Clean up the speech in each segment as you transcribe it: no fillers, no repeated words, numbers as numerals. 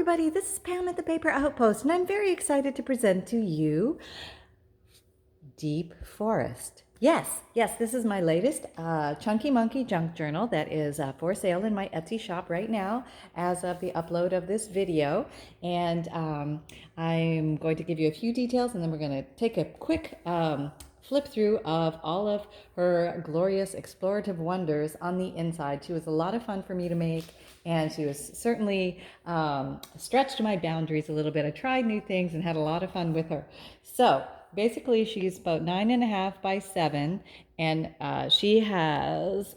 everybody, this is Pam at the Paper Outpost, and I'm very excited to present to you Deep Forest. Yes, this is my latest Chunky Monkey junk journal that is for sale in my Etsy shop right now as of the upload of this video. And I'm going to give you a few details, and then we're going to take a quick flip through of all of her glorious explorative wonders on the inside. She was a lot of fun for me to make, and she was certainly stretched my boundaries a little bit. I tried new things and had a lot of fun with her. So basically, she's about 9.5 by 7, and she has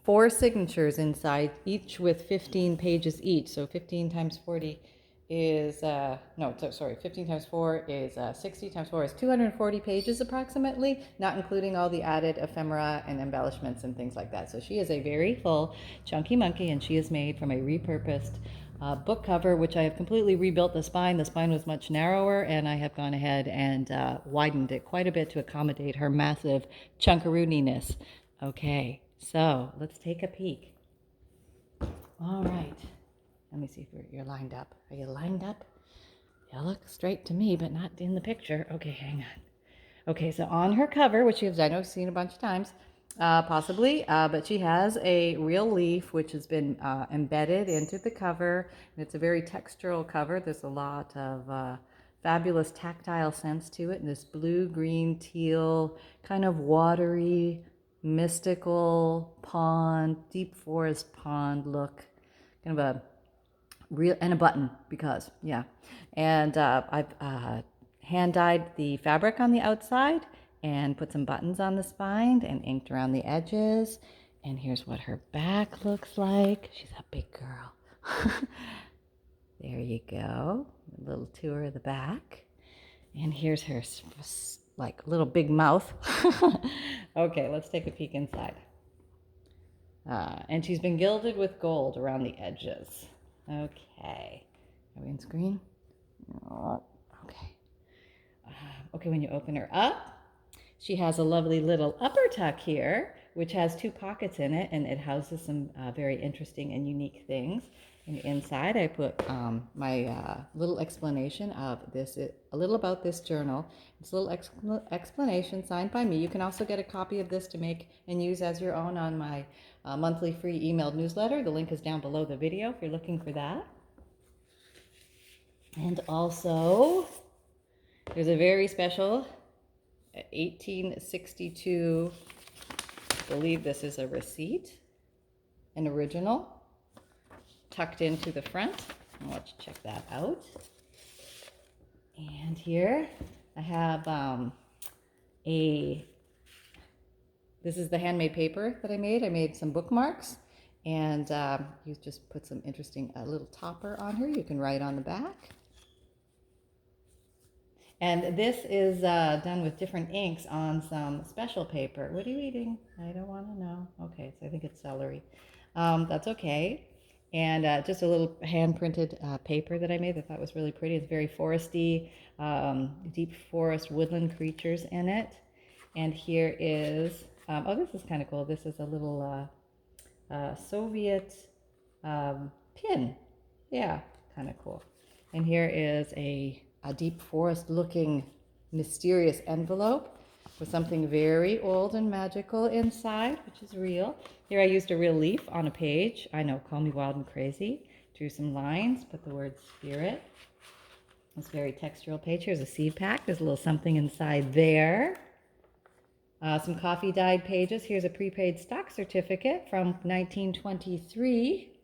4 signatures inside, each with 15 pages each. So 15 times 40 is, 15 times 4 is 60 times 4 is 240 pages approximately, not including all the added ephemera and embellishments and things like that. So she is a very full chunky monkey, and she is made from a repurposed book cover, which I have completely rebuilt the spine. The spine was much narrower, and I have gone ahead and widened it quite a bit to accommodate her massive chunkarooniness. Okay, so let's take a peek. All right. Let me see if you're lined up. Are you lined up? You look straight to me, but not in the picture. Okay, hang on. Okay, so on her cover, which you've, I know, seen a bunch of times, possibly, but she has a real leaf which has been embedded into the cover. And it's a very textural cover. There's a lot of fabulous tactile sense to it. And this blue, green, teal, kind of watery, mystical pond, deep forest pond look. Kind of a real, and a button, because and I've hand dyed the fabric on the outside and put some buttons on the spine and inked around the edges. And here's what her back looks like. She's a big girl. There you go, a little tour of the back. And here's her like little big mouth. Okay, let's take a peek inside. And she's been gilded with gold around the edges. Okay, are we on screen? Okay. Okay, when you open her up, she has a lovely little upper tuck here, which has 2 pockets in it, and it houses some very interesting and unique things. And inside, I put my little explanation of this, a little about this journal. It's a little explanation signed by me. You can also get a copy of this to make and use as your own on my monthly free emailed newsletter. The link is down below the video if you're looking for that. And also, there's a very special 1862, I believe this is a receipt, an original, tucked into the front. Let's check that out. And here I have this is the handmade paper that I made. I made some bookmarks, and you just put some interesting little topper on her. You can write on the back. And this is done with different inks on some special paper. What are you eating? I don't want to know. Okay, so I think it's celery. That's okay. And just a little hand-printed paper that I made that I thought was really pretty. It's very foresty, deep forest woodland creatures in it. And here is, oh, this is kind of cool. This is a little Soviet pin. Yeah, kind of cool. And here is a deep forest looking mysterious envelope with something very old and magical inside, which is real. Here I used a real leaf on a page. I know, call me wild and crazy. Drew some lines, put the word spirit. This very textural page. Here's a seed pack. There's a little something inside there. Some coffee dyed pages. Here's a prepaid stock certificate from 1923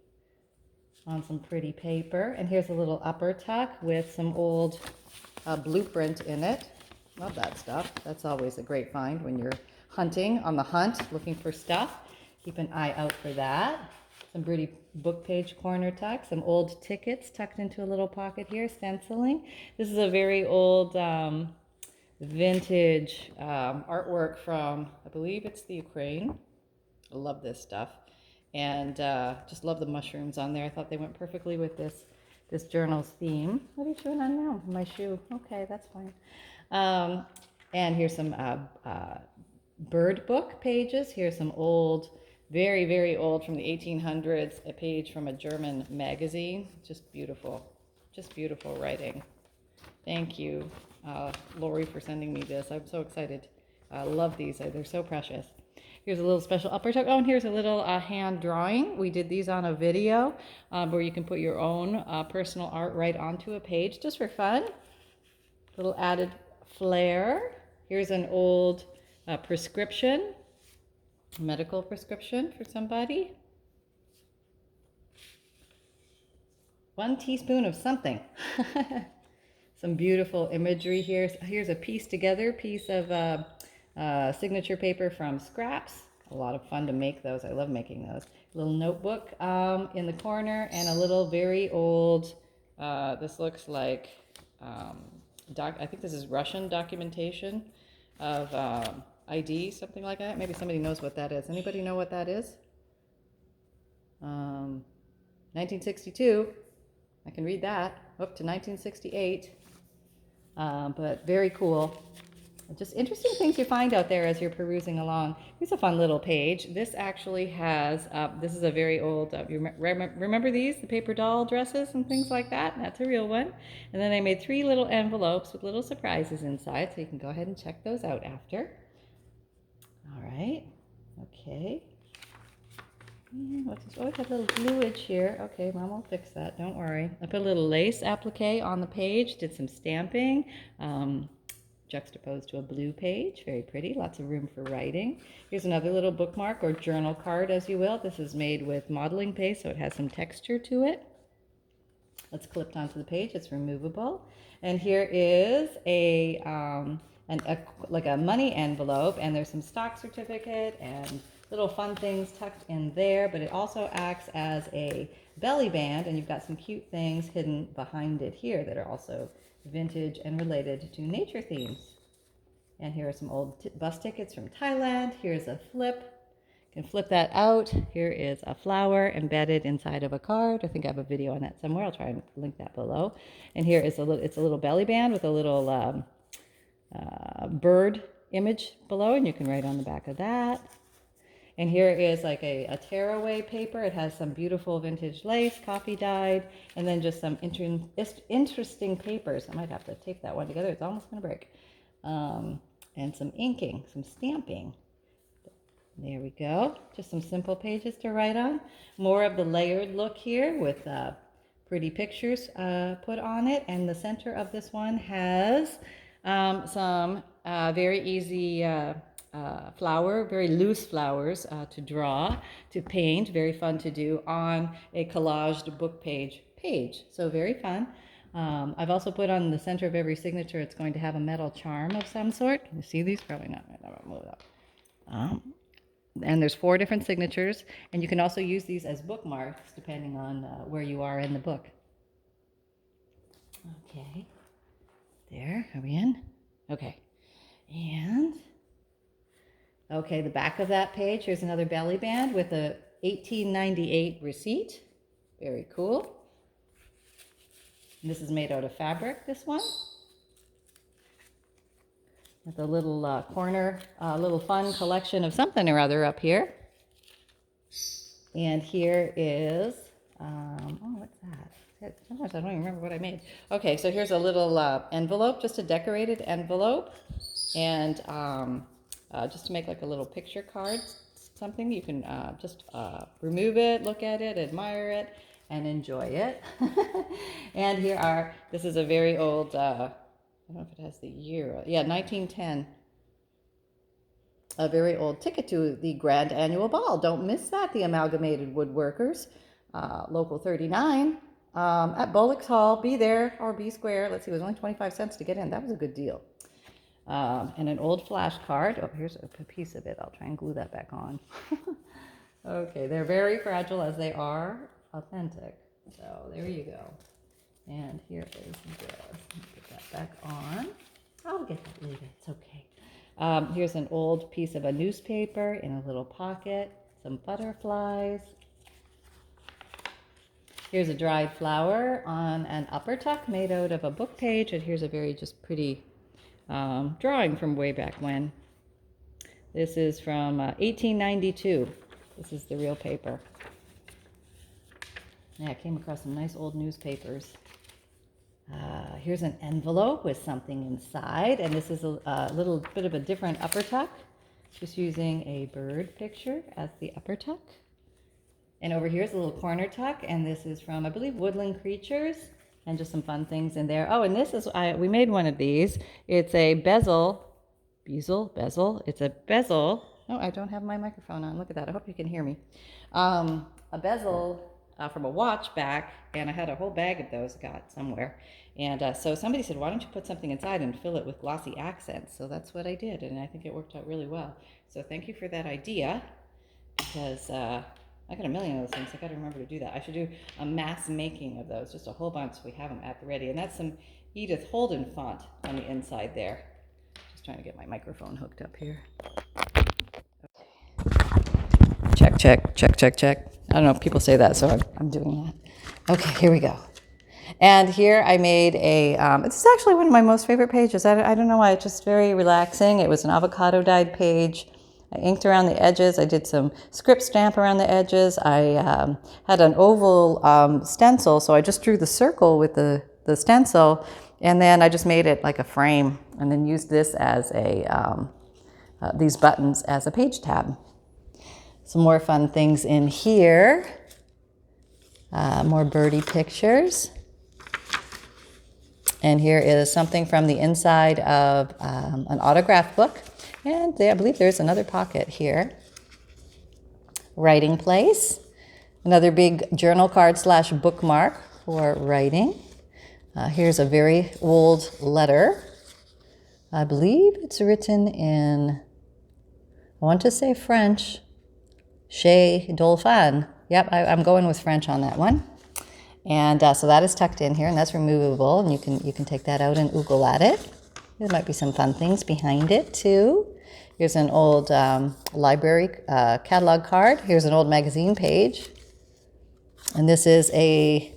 on some pretty paper. And here's a little upper tuck with some old blueprint in it. Love that stuff. That's always a great find when you're hunting, on the hunt, looking for stuff. Keep an eye out for that. Some pretty book page corner tuck, some old tickets tucked into a little pocket here, stenciling. This is a very old vintage artwork from, I believe it's the Ukraine. I love this stuff. And just love the mushrooms on there. I thought they went perfectly with this journal's theme. What are you chewing on now? My shoe. Okay, that's fine. And here's some bird book pages. Here's some old Very, very old, from the 1800s, a page from a German magazine. Just beautiful writing. Thank you, Lori, for sending me this. I'm so excited. I love these. They're so precious. Here's a little special upper tuck. Oh, and here's a little hand drawing. We did these on a video where you can put your own personal art right onto a page just for fun. Little added flair. Here's an old prescription, medical prescription for somebody. 1 teaspoon of something. Some beautiful imagery here. Here's a piece of signature paper from scraps. A lot of fun to make those. I love making those. A little notebook in the corner, and a little very old, this looks like, I think this is Russian documentation of ID, something like that. Maybe somebody knows what that is. Anybody know what that is? 1962. I can read that. Up to 1968. But very cool. Just interesting things you find out there as you're perusing along. Here's a fun little page. This actually has, this is a very old, you remember these? The paper doll dresses and things like that? That's a real one. And then I made 3 little envelopes with little surprises inside, so you can go ahead and check those out after. All right. Okay. And what's this? Oh, it has a little bluage here. Okay, Mom will fix that. Don't worry. I put a little lace applique on the page, did some stamping. Juxtaposed to a blue page. Very pretty. Lots of room for writing. Here's another little bookmark or journal card, as you will. This is made with modeling paste, so it has some texture to it. It's clipped onto the page. It's removable. And here is like a money envelope, and there's some stock certificate and little fun things tucked in there, but it also acts as a belly band, and you've got some cute things hidden behind it here that are also vintage and related to nature themes. And here are some old bus tickets from Thailand. Here's a flip. You can flip that out. Here is a flower embedded inside of a card. I think I have a video on that somewhere. I'll try and link that below. And here is it's a little belly band with a little bird image below, and you can write on the back of that. And here is like a tearaway paper. It has some beautiful vintage lace, coffee dyed, and then just some interesting papers. I might have to tape that one together. It's almost going to break. And some inking, some stamping. There we go. Just some simple pages to write on. More of the layered look here with pretty pictures put on it. And the center of this one has some very easy very loose flowers to draw, to paint, very fun to do on a collaged book page. So very fun. I've also put on the center of every signature, it's going to have a metal charm of some sort. Can you see these? Probably not. I'll move it up. And there's 4 different signatures, and you can also use these as bookmarks depending on where you are in the book. Okay. There, are we in? Okay. And okay, the back of that page, here's another belly band with a 1898 receipt. Very cool. And this is made out of fabric, this one. With a little corner, little fun collection of something or other up here. And here is, oh, what's that? Sometimes I don't even remember what I made. Okay, so here's a little envelope, just a decorated envelope. And just to make like a little picture card, something you can just remove it, look at it, admire it, and enjoy it. And here this is a very old, I don't know if it has the year, yeah, 1910. A very old ticket to the Grand Annual Ball. Don't miss that, the Amalgamated Woodworkers, Local 39, at Bullock's Hall. Be there or be square. Let's see, it was only 25 cents to get in. That was a good deal. And an old flash card. Oh, here's a piece of it. I'll try and glue that back on. Okay, they're very fragile as they are authentic. So there you go. And here is this. Put that back on. I'll get that later. It's okay. Here's an old piece of a newspaper in a little pocket. Some butterflies. Here's a dried flower on an upper tuck made out of a book page. And here's a very just pretty drawing from way back when. This is from 1892. This is the real paper. Yeah, I came across some nice old newspapers. Here's an envelope with something inside, and this is a little bit of a different upper tuck. Just using a bird picture as the upper tuck. And over here is a little corner tuck, and this is from, I believe, Woodland Creatures, and just some fun things in there. Oh, and this is, we made one of these. It's a bezel. It's a bezel. Oh, I don't have my microphone on. Look at that. I hope you can hear me. A bezel from a watch back, and I had a whole bag of those got somewhere. And so somebody said, why don't you put something inside and fill it with glossy accents? So that's what I did, and I think it worked out really well. So thank you for that idea, because I got a million of those things. I got to remember to do that. I should do a mass making of those, just a whole bunch so we have them at the ready. And that's some Edith Holden font on the inside there. Just trying to get my microphone hooked up here. Okay. Check. I don't know if people say that, so I'm doing that. Okay, here we go. And here I made a, this is actually one of my most favorite pages. I don't know why, it's just very relaxing. It was an avocado dyed page. I inked around the edges. I did some script stamp around the edges. I had an oval stencil, so I just drew the circle with the stencil, and then I just made it like a frame, and then used this as a, these buttons as a page tab. Some more fun things in here. More birdie pictures. And here is something from the inside of an autograph book. And I believe there's another pocket here. Writing place. Another big journal card / bookmark for writing. Here's a very old letter. I believe it's written in, I want to say French. Chez Dolphin. Yep, I'm going with French on that one. And so that is tucked in here, and that's removable, and you can take that out and oogle at it. There might be some fun things behind it too. Here's an old library catalog card. Here's an old magazine page. And this is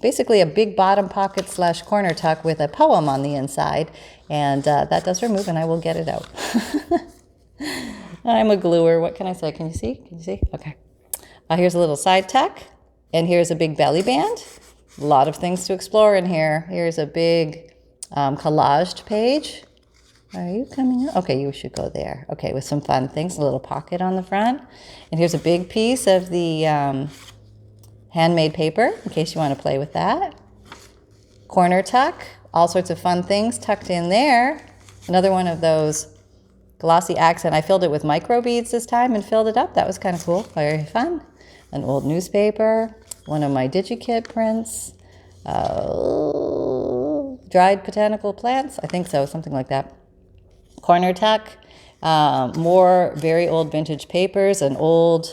basically a big bottom pocket / corner tuck with a poem on the inside. And that does remove, and I will get it out. I'm a gluer. What can I say? Can you see? Okay. Here's a little side tuck. And here's a big belly band. A lot of things to explore in here. Here's a big collaged page. Are you coming up? Okay, you should go there. Okay, with some fun things, a little pocket on the front. And here's a big piece of the handmade paper, in case you want to play with that. Corner tuck, all sorts of fun things tucked in there. Another one of those glossy accent. I filled it with micro beads this time and filled it up. That was kind of cool, very fun. An old newspaper, one of my DigiKit prints, dried botanical plants, I think so, something like that. Corner tuck, more very old vintage papers, an old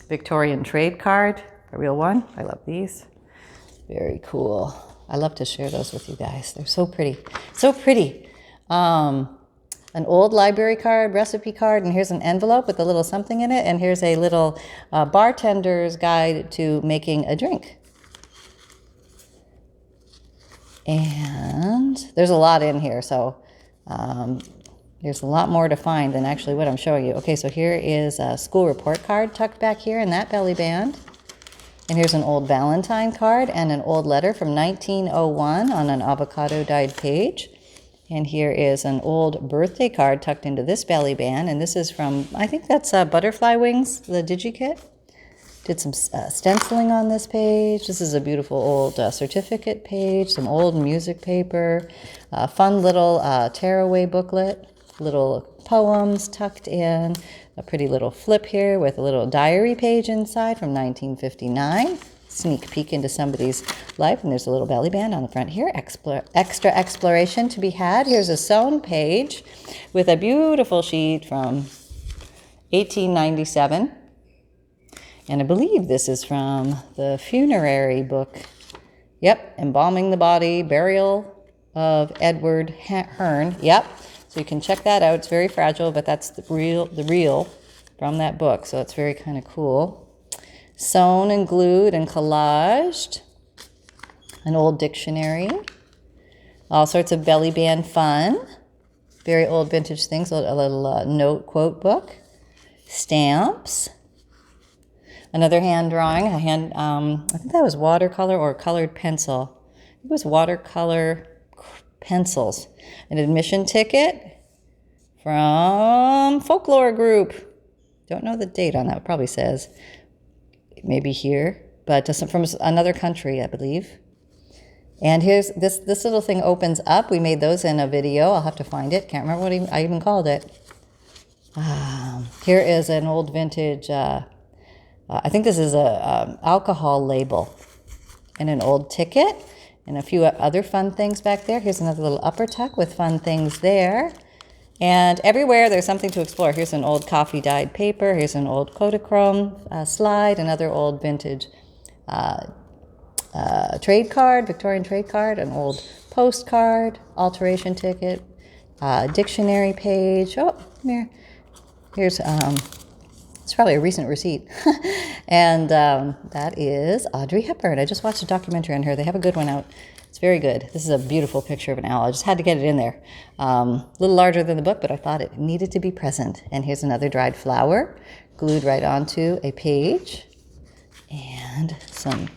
Victorian trade card, a real one. I love these. Very cool. I love to share those with you guys. They're so pretty. So pretty. An old library card, recipe card, and here's an envelope with a little something in it, and here's a little bartender's guide to making a drink. And there's a lot in here, so there's a lot more to find than actually what I'm showing you. Okay, so here is a school report card tucked back here in that belly band. And here's an old Valentine card and an old letter from 1901 on an avocado dyed page. And here is an old birthday card tucked into this belly band. And this is from, I think that's Butterfly Wings, the DigiKit. Did some stenciling on this page. This is a beautiful old certificate page, some old music paper, fun little tearaway booklet, little poems tucked in, a pretty little flip here with a little diary page inside from 1959. Sneak peek into somebody's life, and there's a little belly band on the front here. Extra exploration to be had. Here's a sewn page with a beautiful sheet from 1897. And I believe this is from the funerary book. Yep, Embalming the Body, Burial of Edward Hearn. Yep, so you can check that out. It's very fragile, but that's the real from that book. So it's very kind of cool. Sewn and glued and collaged. An old dictionary. All sorts of belly band fun. Very old vintage things. A little note quote book. Stamps. Another hand drawing, I think that was watercolor or colored pencil. It was watercolor pencils. An admission ticket from folklore group. Don't know the date on that. It probably says maybe here, but from another country, I believe. And here's this little thing opens up. We made those in a video. I'll have to find it. Can't remember what I even called it. Here is an old vintage, I think this is a alcohol label and an old ticket and a few other fun things back there. Here's another little upper tuck with fun things there. And everywhere there's something to explore. Here's an old coffee dyed paper. Here's an old Kodachrome slide, another old vintage trade card, Victorian trade card, an old postcard, alteration ticket, dictionary page. Oh, here's it's probably a recent receipt. And that is Audrey Hepburn. I just watched a documentary on her. They have a good one out. It's very good. This is a beautiful picture of an owl. I just had to get it in there. A little larger than the book, but I thought it needed to be present. And here's another dried flower glued right onto a page. And some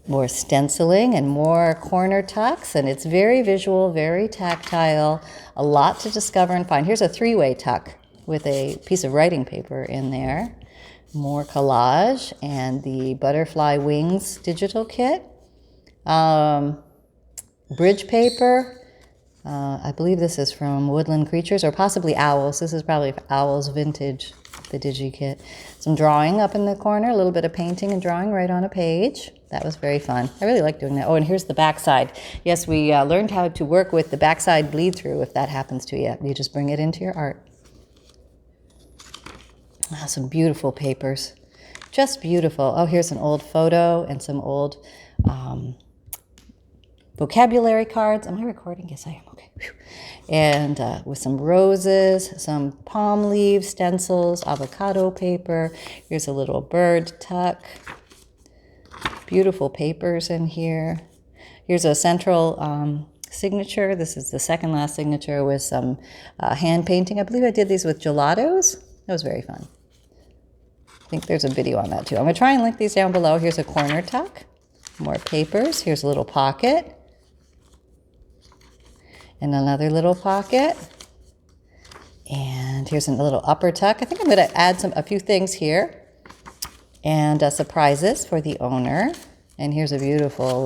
more stenciling and more corner tucks. And it's very visual, very tactile. A lot to discover and find. Here's a three-way tuck with a piece of writing paper in there. More collage and the butterfly wings digital kit. Bridge paper. I believe this is from Woodland Creatures or possibly Owls. This is probably Owls Vintage, the digi kit. Some drawing up in the corner, a little bit of painting and drawing right on a page. That was very fun. I really like doing that. Oh, and here's the backside. Yes, we learned how to work with the backside bleed through if that happens to you. You just bring it into your art. Wow, some beautiful papers. Just beautiful. Oh, here's an old photo and some old vocabulary cards. Am I recording? Yes, I am. Okay. Whew. And with some roses, some palm leaves, stencils, avocado paper. Here's a little bird tuck. Beautiful papers in here. Here's a central signature. This is the second last signature with some hand painting. I believe I did these with gelatos. That was very fun. I think there's a video on that too. I'm going to try and link these down below. Here's a corner tuck. More papers. Here's a little pocket. And another little pocket. And here's a little upper tuck. I think I'm going to add a few things here. And surprises for the owner. And here's a beautiful,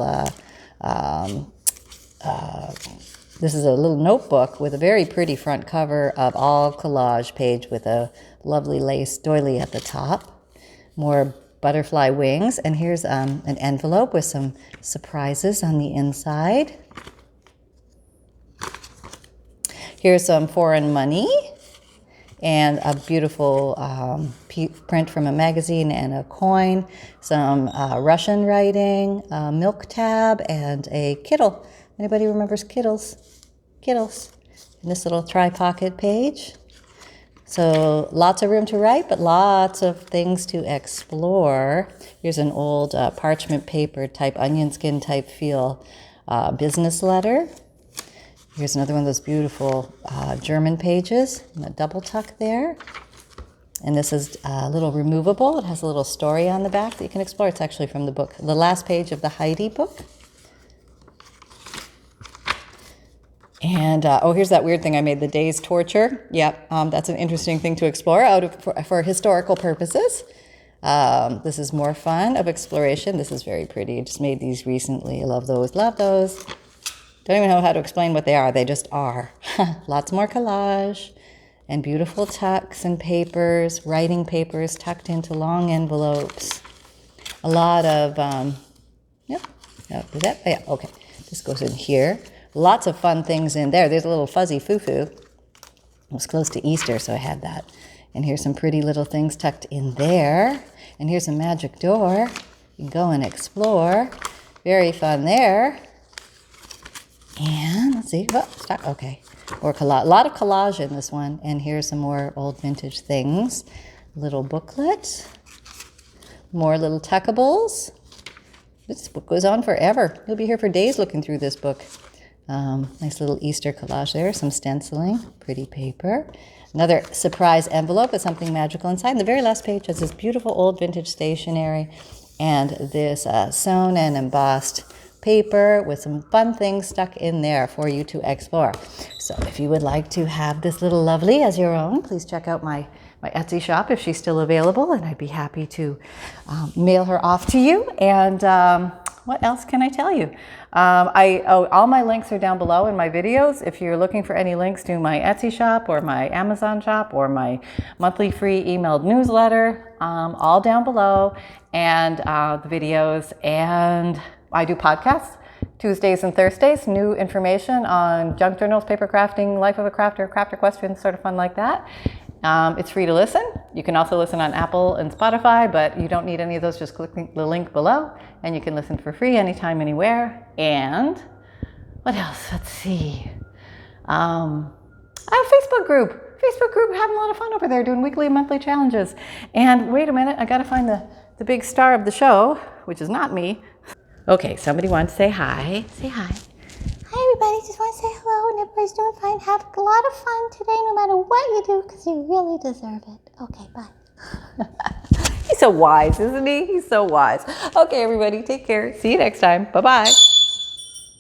this is a little notebook with a very pretty front cover of all collage page with a lovely lace doily at the top. More butterfly wings. And here's an envelope with some surprises on the inside. Here's some foreign money and a beautiful print from a magazine and a coin, some Russian writing, a milk tab, and a kittle. Anybody remembers kittles? Kittles. And this little tri-pocket page. So lots of room to write, but lots of things to explore. Here's an old parchment paper type, onion skin type feel business letter. Here's another one of those beautiful German pages, and a double tuck there. And this is a little removable. It has a little story on the back that you can explore. It's actually from the book, the last page of the Heidi book. And, oh, here's that weird thing I made, the day's torture. Yep, that's an interesting thing to explore for historical purposes. This is more fun of exploration. This is very pretty. I just made these recently. I love those, love those. Don't even know how to explain what they are. They just are. Lots more collage and beautiful tucks and papers, writing papers tucked into long envelopes. A lot of, yep, yeah, okay. This goes in here. Lots of fun things in there. There's a little fuzzy foo-foo. It was close to Easter, so I had that. And here's some pretty little things tucked in there. And here's a magic door. You can go and explore. Very fun there. And let's see. Oh, stop. Okay. Or a lot of collage in this one. And here's some more old vintage things. Little booklet. More little tuckables. This book goes on forever. You'll be here for days looking through this book. Nice little Easter collage there. Some stenciling. Pretty paper. Another surprise envelope with something magical inside. And the very last page has this beautiful old vintage stationery and this sewn and embossed paper with some fun things stuck in there for you to explore. So if you would like to have this little lovely as your own, please check out my Etsy shop if she's still available, and I'd be happy to mail her off to you. And what else can I tell you? All my links are down below in my videos. If you're looking for any links to my Etsy shop or my Amazon shop or my monthly free emailed newsletter, all down below, and the videos. And I do podcasts Tuesdays and Thursdays, new information on junk journals, paper crafting, life of a crafter, crafter questions, sort of fun like that. It's free to listen. You can also listen on Apple and Spotify, but you don't need any of those. Just click the link below and you can listen for free anytime, anywhere. And what else? Let's see. I have a Facebook group. Having a lot of fun over there doing weekly and monthly challenges. And wait a minute, I got to find the big star of the show, which is not me. Okay, somebody wants to say hi. Say hi. Hi everybody, just want to say hello and everybody's doing fine. Have a lot of fun today no matter what you do because you really deserve it. Okay, bye. He's so wise, isn't he? He's so wise. Okay, everybody, take care. See you next time. Bye-bye.